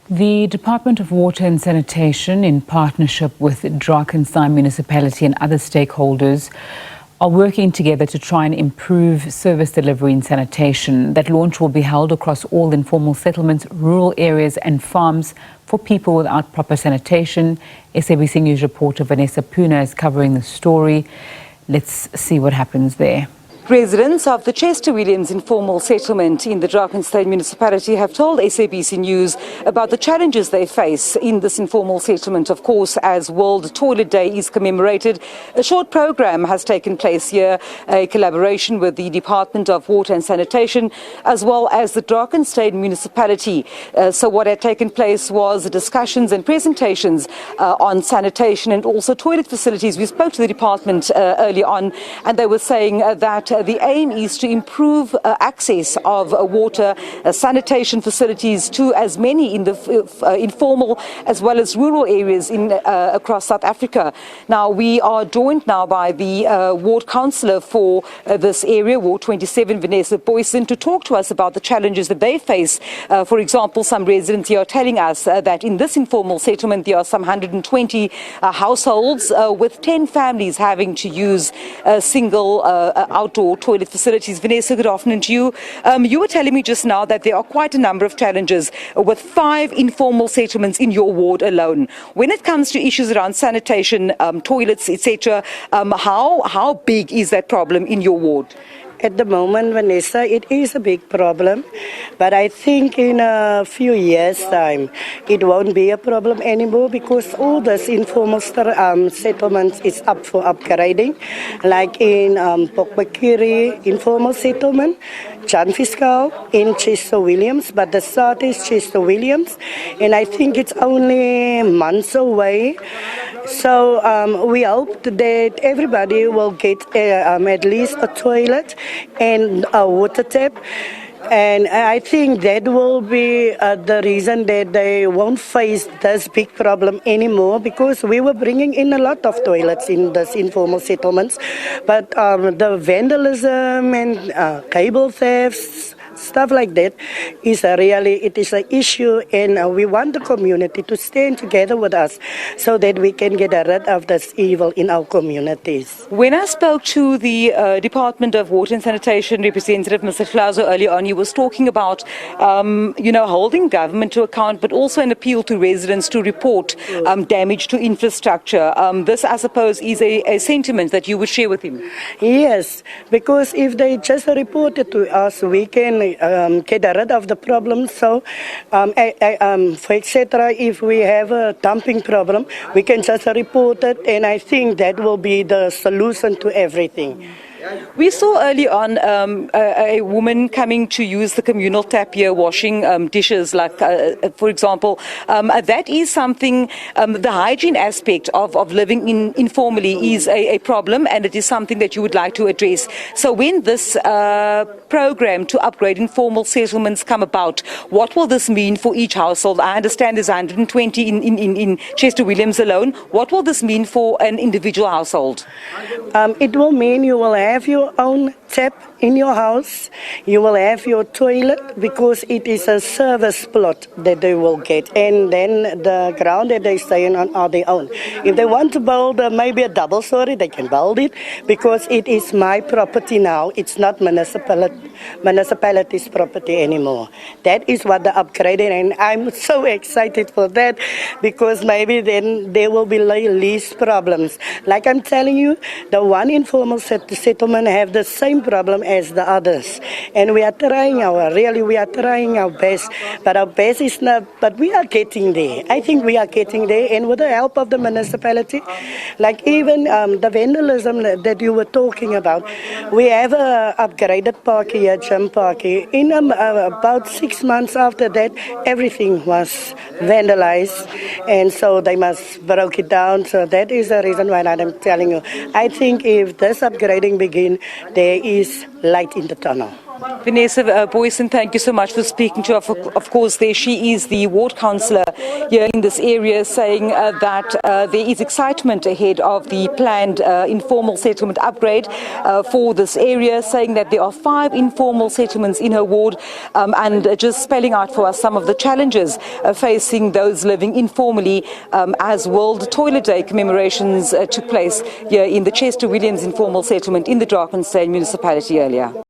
The Department of Water and Sanitation, in partnership with Drakenstein Municipality and other stakeholders, are working together to try and improve service delivery in sanitation. That launch will be held across all informal settlements, rural areas and farms for people without proper sanitation. SABC News reporter Vanessa Poonah is covering the story. Let's see what happens there. Residents of the Chester Williams informal settlement in the Drakenstein Municipality have told SABC News about the challenges they face in this informal settlement. Of course, as World Toilet Day is commemorated, a short program has taken place here, a collaboration with the Department of Water and Sanitation, as well as the Drakenstein Municipality. So what had taken place was discussions and presentations on sanitation and also toilet facilities. We spoke to the department early on, and they were saying that the aim is to improve access of water, sanitation facilities to as many in the informal as well as rural areas across South Africa. Now, we are joined now by the ward councillor for this area, Ward 27, Vanessa, to talk to us about the challenges that they face. For example, some residents here are telling us that in this informal settlement there are some 120 households with 10 families having to use single outdoor toilet facilities. Vanessa, good afternoon to you. You were telling me just now that there are quite a number of challenges with 5 informal settlements in your ward alone. When it comes to issues around sanitation, toilets, etc., how big is that problem in your ward? At the moment, Vanessa, it is a big problem, but I think in a few years' time, it won't be a problem anymore because all this informal settlements is up for upgrading, like in Pokbakiri informal settlement, Jan Fiscal in Chester Williams, but the start is Chester Williams, and I think it's only months away. So we hope that everybody will get at least a toilet and a water tap. And I think that will be the reason that they won't face this big problem anymore, because we were bringing in a lot of toilets in these informal settlements. But the vandalism and cable thefts, stuff like that is it is an issue, and we want the community to stand together with us so that we can get rid of this evil in our communities. When I spoke to the Department of Water and Sanitation representative, Mr. Flauzo, earlier on, he was talking about, holding government to account, but also an appeal to residents to report damage to infrastructure. This, I suppose, is a sentiment that you would share with him. Yes, because if they just report it to us, we can get rid of the problem. So, for etc., if we have a dumping problem, we can just report it, and I think that will be the solution to everything. We saw early on a woman coming to use the communal tap here, washing dishes, like, for example. That is something, the hygiene aspect of living informally is a problem, and it is something that you would like to address. So when this program to upgrade informal settlements come about, what will this mean for each household? I understand there's 120 in Chester Williams alone. What will this mean for an individual household? It will mean you will have your own tap in your house. You will have your toilet, because it is a service plot that they will get, and then the ground that they stay on are their own. If they want to build maybe a double story, they can build it, because it is my property now. It's not municipality's property anymore. That is what they upgraded, and I'm so excited for that, because maybe then there will be least problems. Like I'm telling you, the one informal settlement have the same problem as the others, and we are trying our best, but our best is not, but we are getting there. I think we are getting there, and with the help of the municipality, like even the vandalism that you were talking about, we have a upgraded park here, gym park here. In about 6 months after that, everything was vandalized, and so they must broke it down. So that is the reason why I'm telling you, I think if this upgrading begin, there is light in the tunnel. Vanessa Boyson, thank you so much for speaking to us. Of course, there she is, the ward councillor here in this area, saying that there is excitement ahead of the planned informal settlement upgrade for this area, saying that there are 5 informal settlements in her ward, and just spelling out for us some of the challenges facing those living informally as World Toilet Day commemorations took place here in the Chester Williams informal settlement in the Drakenstein Municipality earlier.